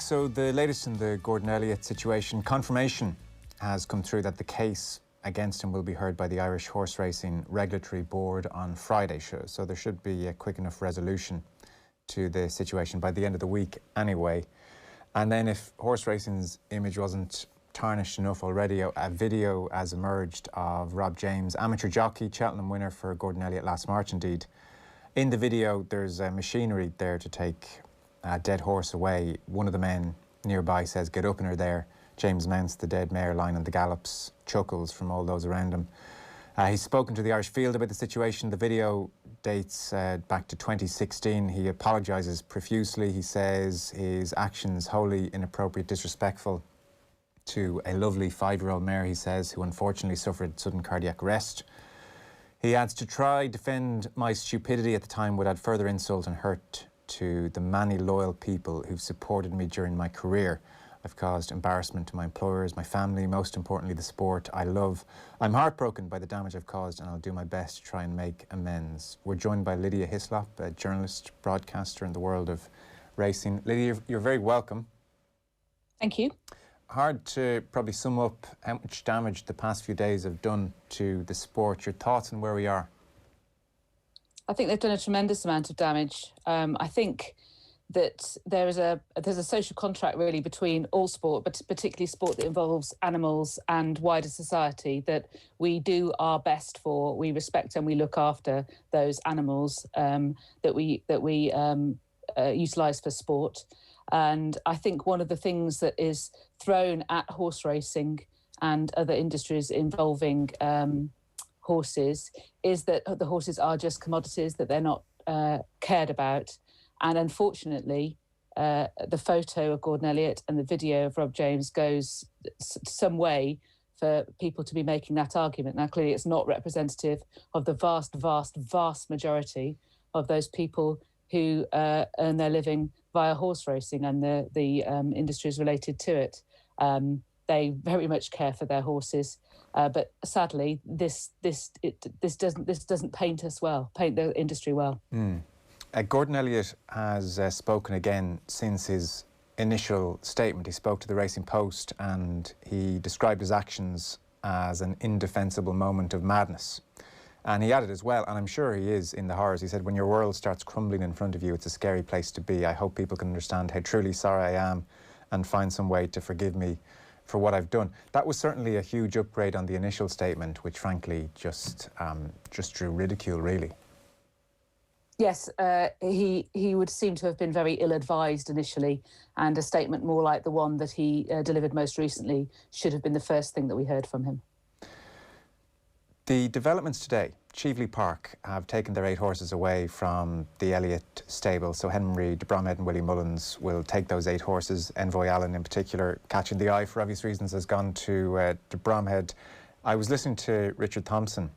So the latest in the Gordon Elliott situation, confirmation has come through that the case against him will be heard by the Irish Horse Racing Regulatory Board on Friday. So there should be a quick enough resolution to the situation by the end of the week anyway. And then if horse racing's image wasn't tarnished enough already, a video has emerged of Rob James, amateur jockey, Cheltenham winner for Gordon Elliott last March indeed. In the video there's machinery there to take a dead horse away. One of the men nearby says, "Get up in her there." James mounts the dead mare lying on the gallops, chuckles from all those around him. He's spoken to the Irish Field about the situation. The video dates back to 2016. He apologises profusely. He says his actions wholly inappropriate, disrespectful to a lovely 5-year-old mare, he says, who unfortunately suffered sudden cardiac arrest. He adds, "To try defend my stupidity at the time would add further insult and hurt to the many loyal people who've supported me during my career. I've caused embarrassment to my employers, my family, most importantly the sport I love. I'm heartbroken by the damage I've caused and I'll do my best to try and make amends." We're joined by Lydia Hislop, a journalist, broadcaster in the world of racing. Lydia, you're very welcome. Thank you. Hard to probably sum up how much damage the past few days have done to the sport. Your thoughts on where we are? I think they've done a tremendous amount of damage. I think that there's a social contract really between all sport, but particularly sport that involves animals and wider society, that we do our best for. We respect and we look after those animals that we utilise for sport. And I think one of the things that is thrown at horse racing and other industries involving horses is that the horses are just commodities, that they're not cared about. And unfortunately, the photo of Gordon Elliott and the video of Rob James goes some way for people to be making that argument. Now, clearly, it's not representative of the vast, vast, vast majority of those people who earn their living via horse racing and the industries related to it. They very much care for their horses, but sadly, this doesn't paint the industry well. Gordon Elliott has spoken again since his initial statement. He spoke to the Racing Post and he described his actions as an indefensible moment of madness. And he added as well, and I'm sure he is in the horrors, he said, "When your world starts crumbling in front of you, it's a scary place to be. I hope people can understand how truly sorry I am and find some way to forgive me for what I've done." That was certainly a huge upgrade on the initial statement, which frankly just drew ridicule, really. Yes, he would seem to have been very ill-advised initially, and a statement more like the one that he delivered most recently should have been the first thing that we heard from him. The developments today, Cheveley Park have taken their 8 horses away from the Elliott stable. So Henry de Bromhead and Willie Mullins will take those 8 horses. Envoy Allen in particular, catching the eye for obvious reasons, has gone to de Bromhead. I was listening to Richard Thompson,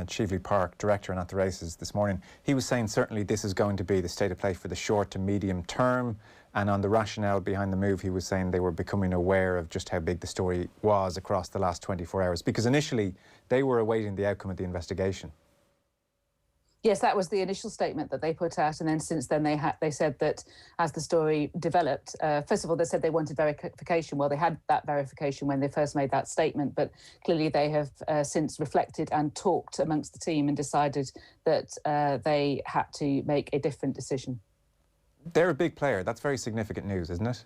Cheveley Park director and at the races this morning. He was saying certainly this is going to be the state of play for the short to medium term, and on the rationale behind the move he was saying they were becoming aware of just how big the story was across the last 24 hours, because initially they were awaiting the outcome of the investigation. Yes, that was the initial statement that they put out, and then since then they said that as the story developed, first of all they said they wanted verification. Well, they had that verification when they first made that statement, but clearly they have since reflected and talked amongst the team and decided that they had to make a different decision. They're a big player. That's very significant news, isn't it?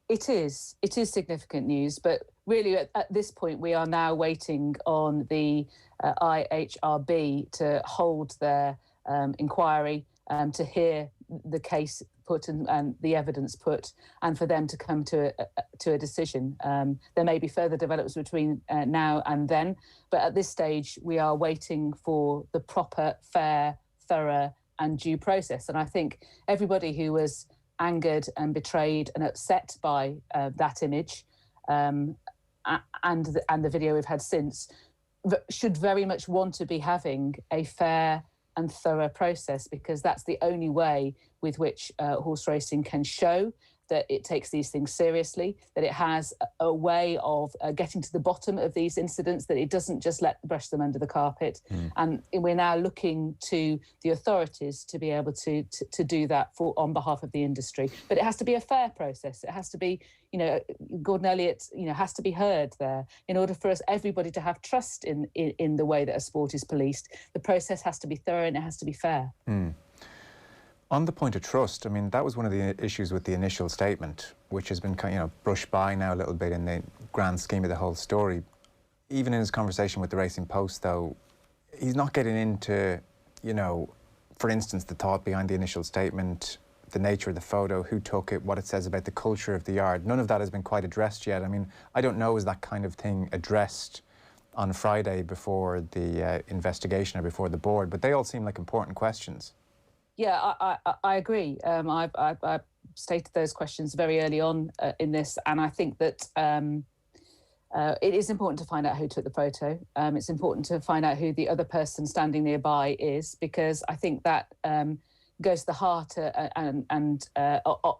It is significant news, but really at this point we are now waiting on the IHRB to hold their inquiry, to hear the case put and the evidence put, and for them to come to a decision. There may be further developments between now and then, but at this stage we are waiting for the proper, fair, thorough and due process. And I think everybody who was angered and betrayed and upset by that image and the video we've had since should very much want to be having a fair and thorough process, because that's the only way with which horse racing can show that it takes these things seriously, that it has a way of getting to the bottom of these incidents, that it doesn't just brush them under the carpet. And we're now looking to the authorities to be able to do that on behalf of the industry. But it has to be a fair process. It has to be, Gordon Elliott, has to be heard there in order for everybody to have trust in the way that a sport is policed. The process has to be thorough and it has to be fair. On the point of trust, I mean, that was one of the issues with the initial statement, which has been brushed by now a little bit in the grand scheme of the whole story. Even in his conversation with the Racing Post, though, he's not getting into, for instance, the thought behind the initial statement, the nature of the photo, who took it, what it says about the culture of the yard. None of that has been quite addressed yet. I mean, I don't know, is that kind of thing addressed on Friday before the investigation or before the board? But they all seem like important questions. Yeah, I agree. I stated those questions very early on in this, and I think that it is important to find out who took the photo. It's important to find out who the other person standing nearby is, because I think that goes to the heart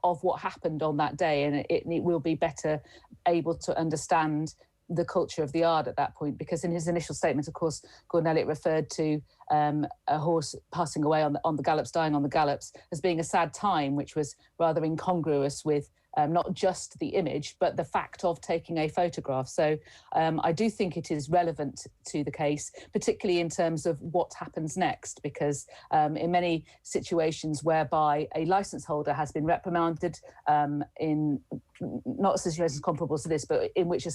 of what happened on that day, and it will be better able to understand the culture of the yard at that point, because in his initial statement, of course, Gordon Elliott referred to a horse passing away on the gallops, dying on the gallops, as being a sad time, which was rather incongruous with not just the image, but the fact of taking a photograph. So I do think it is relevant to the case, particularly in terms of what happens next, because in many situations whereby a licence holder has been reprimanded in not situations comparable to this, but in which a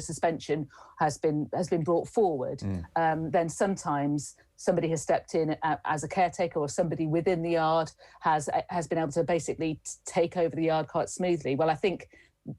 suspension has been brought forward, then sometimes somebody has stepped in as a caretaker, or somebody within the yard has been able to basically take over the yard quite smoothly. Well, I think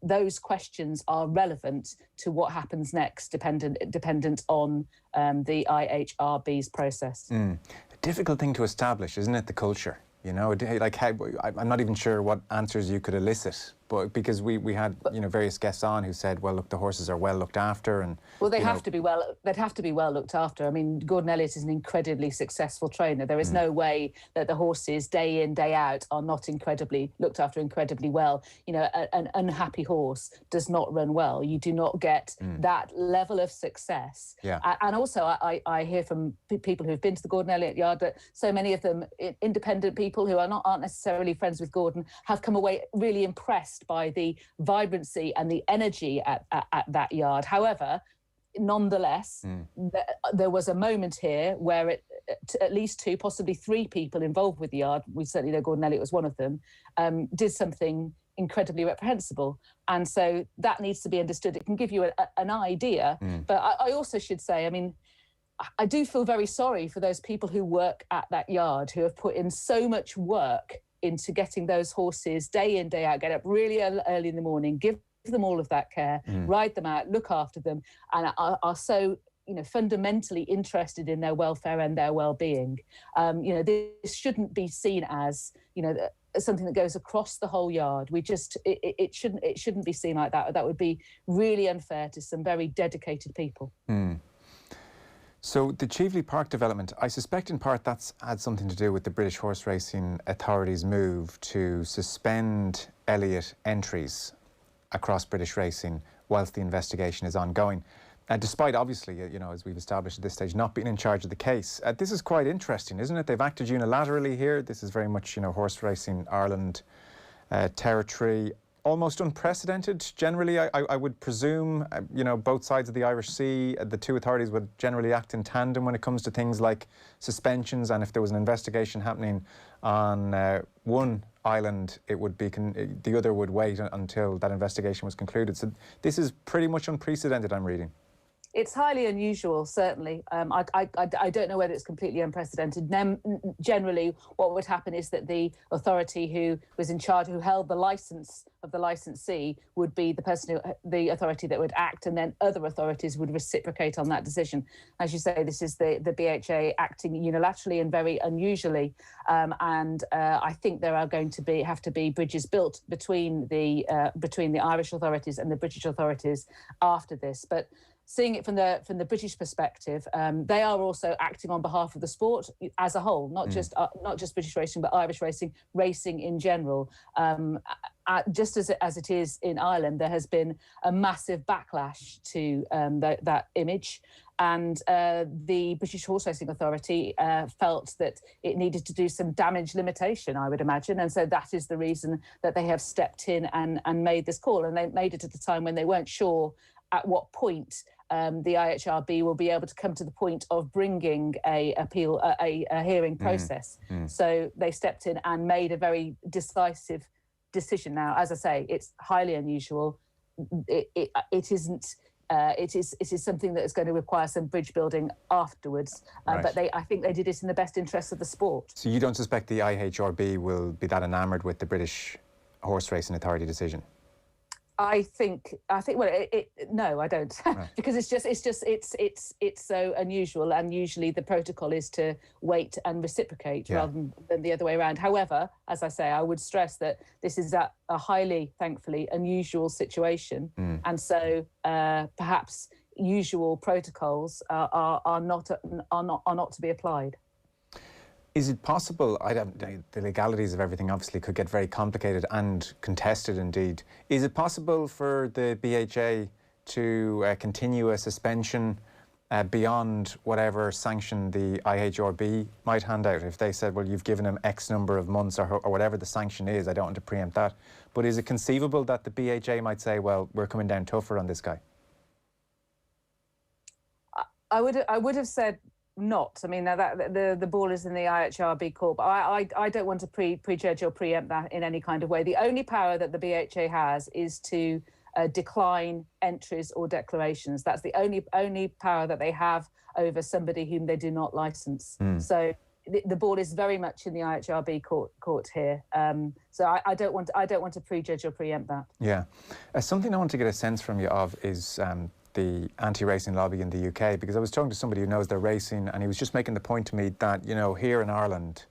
those questions are relevant to what happens next, dependent on the IHRB's process. A difficult thing to establish, isn't it, the culture? Like how, I'm not even sure what answers you could elicit, but because we had various guests on who said, well, look, the horses are well looked after, and they'd have to be well looked after. I mean, Gordon Elliott is an incredibly successful trainer. There is no way that the horses day in, day out are not incredibly looked after, incredibly well. An unhappy horse does not run well. You do not get that level of success. And also I hear from people who've been to the Gordon Elliott yard that so many of them, independent people who aren't necessarily friends with Gordon, have come away really impressed by the vibrancy and the energy at that yard. However, nonetheless, there was a moment here where at least two, possibly three people involved with the yard, we certainly know Gordon Elliott was one of them, did something incredibly reprehensible. And so that needs to be understood. It can give you an idea. But I also should say, I mean, I do feel very sorry for those people who work at that yard, who have put in so much work into getting those horses day in, day out, get up really early in the morning, give them all of that care, ride them out, look after them, and are so fundamentally interested in their welfare and their well-being. This shouldn't be seen as something that goes across the whole yard. It shouldn't be seen like that. That would be really unfair to some very dedicated people. So the Cheveley Park development, I suspect in part that's had something to do with the British Horse Racing Authority's move to suspend Elliott entries across British racing whilst the investigation is ongoing. Despite obviously, as we've established at this stage, not being in charge of the case. This is quite interesting, isn't it? They've acted unilaterally here. This is very much, Horse Racing Ireland territory. Almost unprecedented. Generally, I would presume, both sides of the Irish Sea, the two authorities would generally act in tandem when it comes to things like suspensions, and if there was an investigation happening on one island, it would be the other would wait until that investigation was concluded. So this is pretty much unprecedented, I'm reading. It's highly unusual, certainly. I don't know whether it's completely unprecedented. Generally, what would happen is that the authority who was in charge, who held the licence of the licensee, would be the authority that would act, and then other authorities would reciprocate on that decision. As you say, this is the BHA acting unilaterally and very unusually, and I think there are going to have to be bridges built between the Irish authorities and the British authorities after this, but. Seeing it from the British perspective, they are also acting on behalf of the sport as a whole, not just British racing, but Irish racing in general. just as it is in Ireland, there has been a massive backlash to that image. And the British Horse Racing Authority felt that it needed to do some damage limitation, I would imagine. And so that is the reason that they have stepped in and made this call. And they made it at the time when they weren't sure at what point the IHRB will be able to come to the point of bringing a hearing process. So they stepped in and made a very decisive decision. Now, as I say, it's highly unusual. It is something that is going to require some bridge building afterwards. Right. But I think they did it in the best interest of the sport. So you don't suspect the IHRB will be that enamoured with the British Horse Racing Authority decision? I think. Well, no, I don't, right. Because it's so unusual, and usually the protocol is to wait and reciprocate rather than the other way around. However, as I say, I would stress that this is a highly, thankfully, unusual situation, and so perhaps usual protocols are not to be applied. Is it possible, the legalities of everything obviously could get very complicated and contested indeed. Is it possible for the BHA to continue a suspension beyond whatever sanction the IHRB might hand out? If they said, well, you've given him X number of months or whatever the sanction is, I don't want to preempt that. But is it conceivable that the BHA might say, well, we're coming down tougher on this guy? I would have said not. I mean, now that the ball is in the IHRB court, but I don't want to prejudge or preempt that in any kind of way. The only power that the BHA has is to decline entries or declarations. That's the only power that they have over somebody whom they do not license. So the ball is very much in the IHRB court here. So I don't want to prejudge or preempt that. Yeah, something I want to get a sense from you of is the anti-racing lobby in the UK, because I was talking to somebody who knows their racing, and he was just making the point to me that, you know, here in Ireland,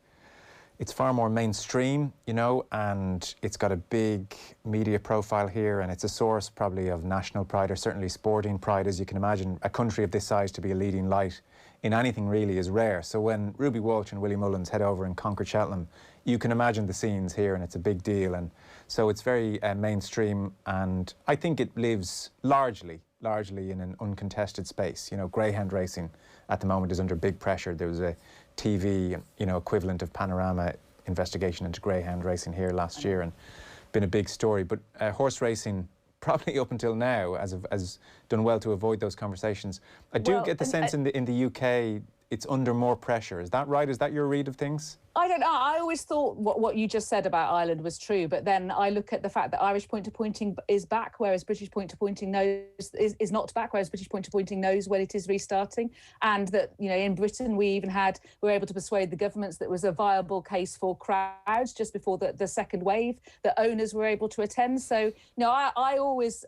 it's far more mainstream, you know, and it's got a big media profile here, and it's a source probably of national pride, or certainly sporting pride, as you can imagine. A country of this size to be a leading light in anything really is rare. So when Ruby Walsh and Willie Mullins head over and conquer Cheltenham, you can imagine the scenes here, and it's a big deal. And so it's very mainstream, and I think it lives largely in an uncontested space. You know, greyhound racing at the moment is under big pressure. There was a TV, you know, equivalent of Panorama investigation into greyhound racing here last year, and been a big story. But horse racing, probably up until now, has done well to avoid those conversations. I do get the sense in the UK it's under more pressure. Is that right? Is that your read of things? I don't know. I always thought what you just said about Ireland was true, but then I look at the fact that Irish point-to-pointing is back, whereas British point-to-pointing is not back, whereas British point-to-pointing knows when it is restarting. And that, you know, in Britain, we were able to persuade the governments that it was a viable case for crowds just before the second wave, that owners were able to attend. So, you know, I always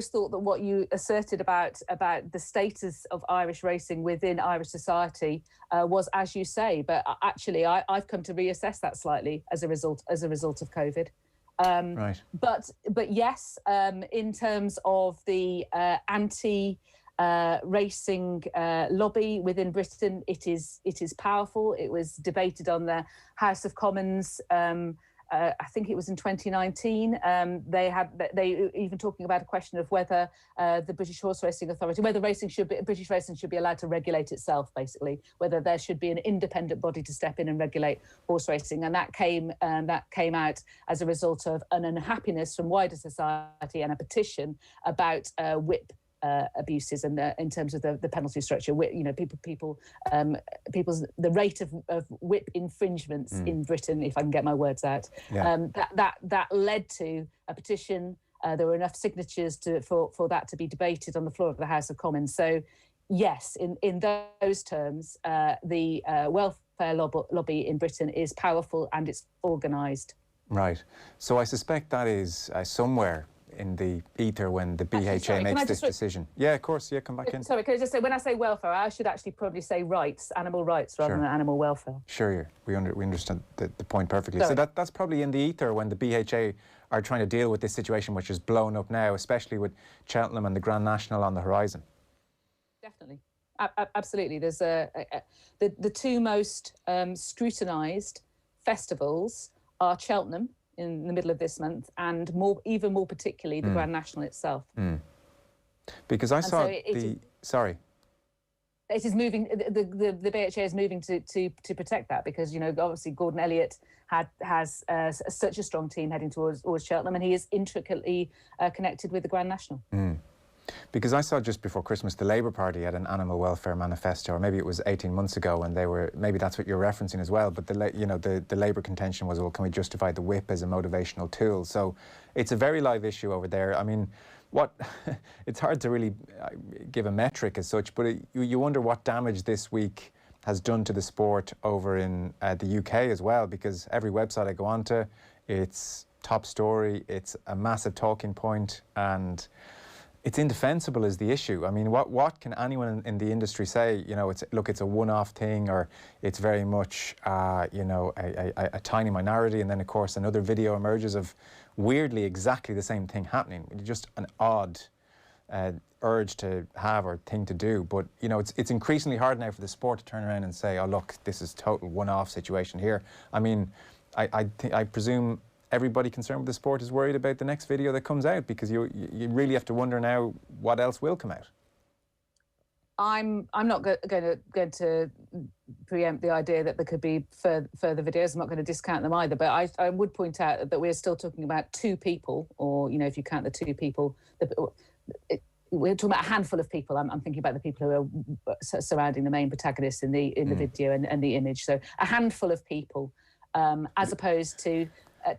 thought that what you asserted about the status of Irish racing within Irish society was, as you say, but actually I've come to reassess that slightly as a result of COVID. Right. But yes, in terms of the anti-racing lobby within Britain, it is powerful. It was debated on the House of Commons. I think it was in 2019. They even talking about a question of whether the British Horse Racing Authority, whether British racing should be allowed to regulate itself, basically, whether there should be an independent body to step in and regulate horse racing, and that came out as a result of an unhappiness from wider society and a petition about whip abuses and in terms of the penalty structure. You know, the rate of whip infringements in Britain, if I can get my words out. Yeah. That led to a petition. There were enough signatures for that to be debated on the floor of the House of Commons. So yes, in those terms, the welfare lobby in Britain is powerful and it's organised. Right. So I suspect that is somewhere in the ether when the BHA makes this decision. Yeah, of course. Yeah, come back in. Sorry, can I just say, when I say welfare, I should actually probably say rights, animal rights, rather than animal welfare. Sure, we understand the point perfectly. Sorry. So that's probably in the ether when the BHA are trying to deal with this situation, which is blown up now, especially with Cheltenham and the Grand National on the horizon. Definitely. Absolutely. There's the two most scrutinised festivals are Cheltenham in the middle of this month, and even more particularly the Grand National itself. Because I saw sorry. It is moving. The BHA is moving to protect that, because obviously Gordon Elliott has such a strong team heading towards Cheltenham, and he is intricately connected with the Grand National. Because I saw just before Christmas the Labour Party had an animal welfare manifesto, or maybe it was 18 months ago, and maybe that's what you're referencing as well. But the Labour contention was, well, can we justify the whip as a motivational tool? So it's a very live issue over there. I mean, it's hard to really give a metric as such, but you wonder what damage this week has done to the sport over in the UK as well, because every website I go onto, it's top story, it's a massive talking point, and it's indefensible is the issue. I mean, what can anyone in the industry say? It's a one-off thing, or it's very much, a tiny minority, and then of course another video emerges of weirdly exactly the same thing happening. Just an odd urge to have or thing to do. But it's increasingly hard now for the sport to turn around and say, oh look, this is total one-off situation here. I mean, I presume everybody concerned with the sport is worried about the next video that comes out, because you really have to wonder now what else will come out. I'm not going to preempt the idea that there could be further videos. I'm not going to discount them either, but I would point out that we're still talking about two people, or if you count the two people, we're talking about a handful of people. I'm thinking about the people who are surrounding the main protagonist in the video and the image. So a handful of people, as opposed to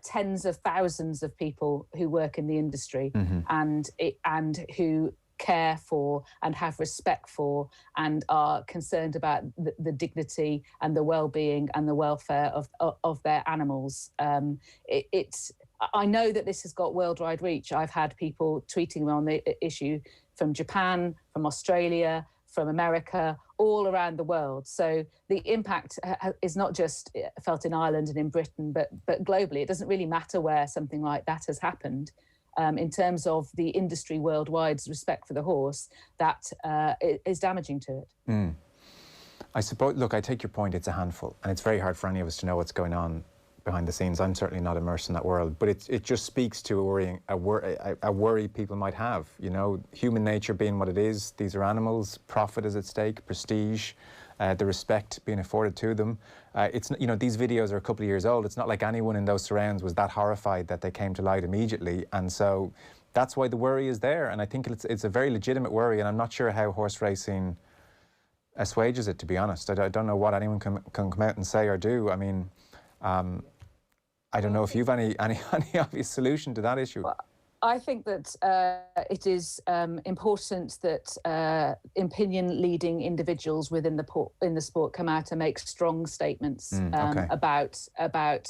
tens of thousands of people who work in the industry and who care for and have respect for and are concerned about the dignity and the well-being and the welfare of their animals. I know that this has got worldwide reach. I've had people tweeting me on the issue from Japan, from Australia, from America, all around the world. So the impact is not just felt in Ireland and in Britain, but globally. It doesn't really matter where something like that has happened. In terms of the industry worldwide's respect for the horse, that is damaging to it. I suppose, look, I take your point, it's a handful, and it's very hard for any of us to know what's going on behind the scenes. I'm certainly not immersed in that world, but it just speaks to a worry people might have. Human nature being what it is, these are animals, profit is at stake, prestige, the respect being afforded to them. These videos are a couple of years old. It's not like anyone in those surrounds was that horrified that they came to light immediately, and so that's why the worry is there. And I think it's a very legitimate worry, and I'm not sure how horse racing assuages it, to be honest. I don't know what anyone can come out and say or do. I mean, I don't know if you've any obvious solution to that issue. Well, I think that it is important that opinion-leading individuals within the sport come out and make strong statements about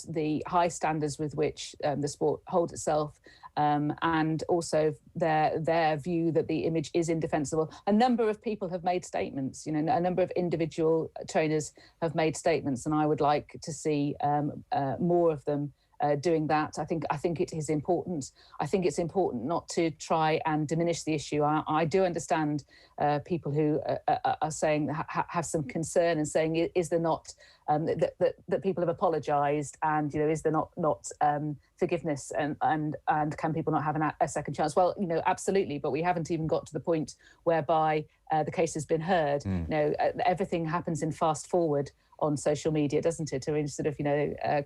the high standards with which the sport holds itself, and also their view that the image is indefensible. A number of people have made statements. A number of individual trainers have made statements, and I would like to see more of them doing that. I think it is important. I think it's important not to try and diminish the issue. I do understand people who are saying, have some concern and saying, is there not that people have apologised, and is there not forgiveness, and can people not have a second chance? Well, absolutely, but we haven't even got to the point whereby the case has been heard. Everything happens in fast forward on social media, doesn't it? Or sort of,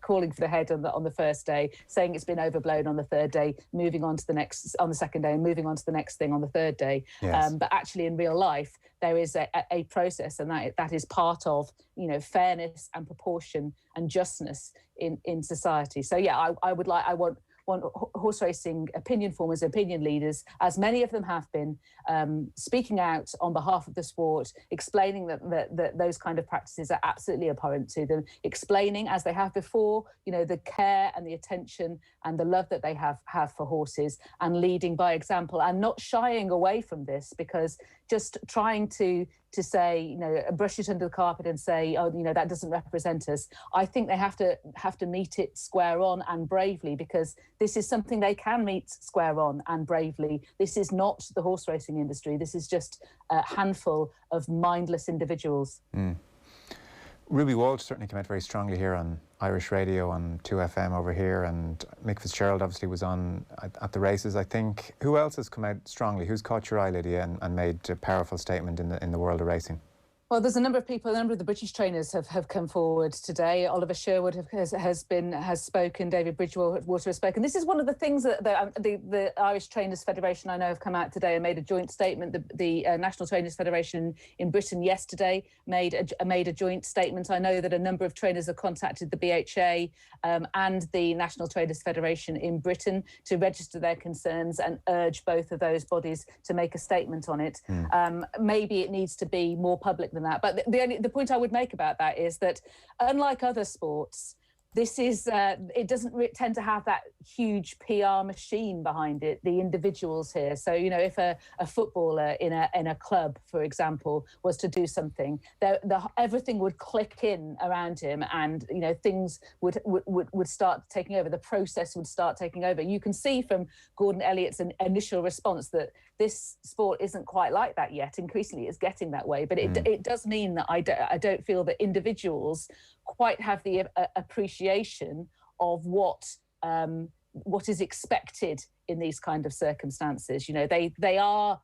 calling for the head on the first day, saying it's been overblown on the third day, moving on to the next on the second day, and moving on to the next thing on the third day. Yes. But actually, in real life, there is a process, and that is part of fairness and proportion and justness in society. So yeah, I want horse racing opinion formers, opinion leaders, as many of them have been, speaking out on behalf of the sport, explaining that those kind of practices are absolutely abhorrent to them, explaining, as they have before, the care and the attention and the love that they have for horses, and leading by example, and not shying away from this, because just trying to say, brush it under the carpet and say, oh, that doesn't represent us. I think they have to meet it square on and bravely, because this is something they can meet square on and bravely. This is not the horse racing industry. This is just a handful of mindless individuals. Ruby Walsh certainly came out very strongly here on Irish radio, on 2FM over here, and Mick Fitzgerald obviously was on at the races, I think. Who else has come out strongly? Who's caught your eye, Lydia, and made a powerful statement in the world of racing? Well, there's a number of people, a number of the British trainers have come forward today. Oliver Sherwood has spoken, David Bridgewater has spoken. This is one of the things that the Irish Trainers Federation, I know, have come out today and made a joint statement. The National Trainers Federation in Britain yesterday made a joint statement. I know that a number of trainers have contacted the BHA and the National Trainers Federation in Britain to register their concerns and urge both of those bodies to make a statement on it. Maybe it needs to be more public than that. But the point I would make about that is that, unlike other sports, this is it doesn't tend to have that huge PR machine behind it, the individuals here. So, you know, if a footballer in a club, for example, was to do something, everything would click in around him, and, you know, things would start taking over. The process would start taking over. You can see from Gordon Elliott's initial response that this sport isn't quite like that yet. Increasingly, it's getting that way. But it does mean that I don't feel that individuals quite have the appreciation of what is expected in these kind of circumstances. You know, they are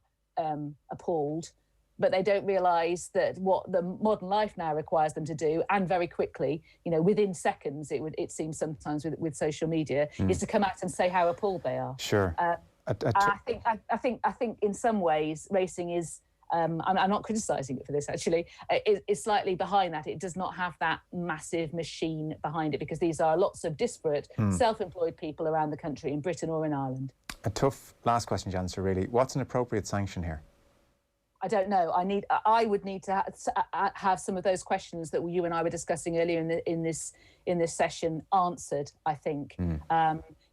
appalled, but they don't realise that what the modern life now requires them to do, and very quickly, you know, within seconds, it seems sometimes with social media, is to come out and say how appalled they are. Sure. I think in some ways racing is. I'm not criticising it for this, actually. It's slightly behind that. It does not have that massive machine behind it, because these are lots of disparate, self-employed people around the country, in Britain or in Ireland. A tough last question to answer, really. What's an appropriate sanction here? I don't know. I would need to have some of those questions that you and I were discussing earlier in this session answered, I think.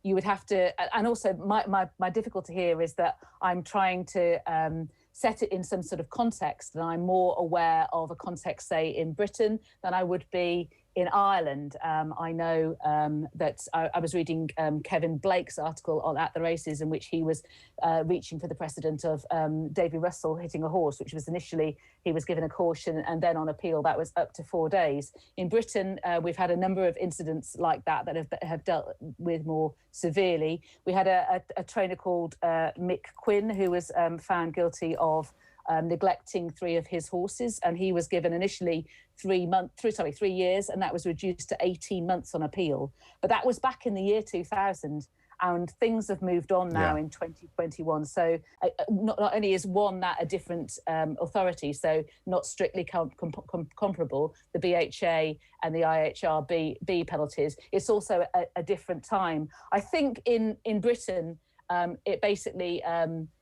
You would have to, and also my difficulty here is that I'm trying to set it in some sort of context, and I'm more aware of a context, say, in Britain than I would be in Ireland. I know that I was reading Kevin Blake's article on At the Races, in which he was reaching for the precedent of Davy Russell hitting a horse, which was initially, he was given a caution, and then on appeal that was up to 4 days. In Britain, we've had a number of incidents like that have dealt with more severely. We had a trainer called Mick Quinn, who was found guilty of neglecting 3 of his horses, and he was given initially 3 years, and that was reduced to 18 months on appeal. But that was back in the year 2000, and things have moved on now in 2021. So not only is one that a different authority, so not strictly comparable, the BHA and the IHRB penalties, it's also a different time. I think in Britain, it basically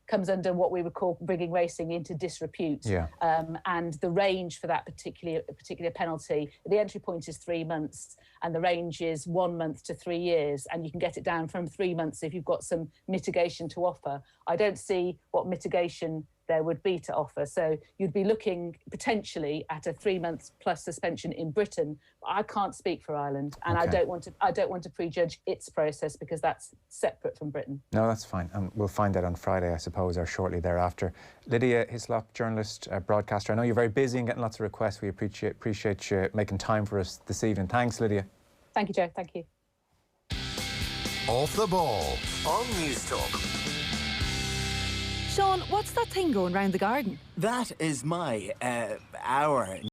comes under what we would call bringing racing into disrepute. And the range for that particular penalty, the entry point is 3 months, and the range is 1 month to 3 years, and you can get it down from 3 months if you've got some mitigation to offer. I don't see what mitigation there would be to offer. So you'd be looking potentially at a 3 months plus suspension in Britain. I can't speak for Ireland, and I don't want to prejudge its process, because that's separate from Britain. No, that's fine. And we'll find out on Friday, I suppose, or shortly thereafter. Lydia Hislop, journalist, broadcaster. I know you're very busy and getting lots of requests. We appreciate you making time for us this evening. Thanks, Lydia. Thank you, Joe. Thank you. Off the ball on News Talk. Sean, what's that thing going round the garden? That is my, our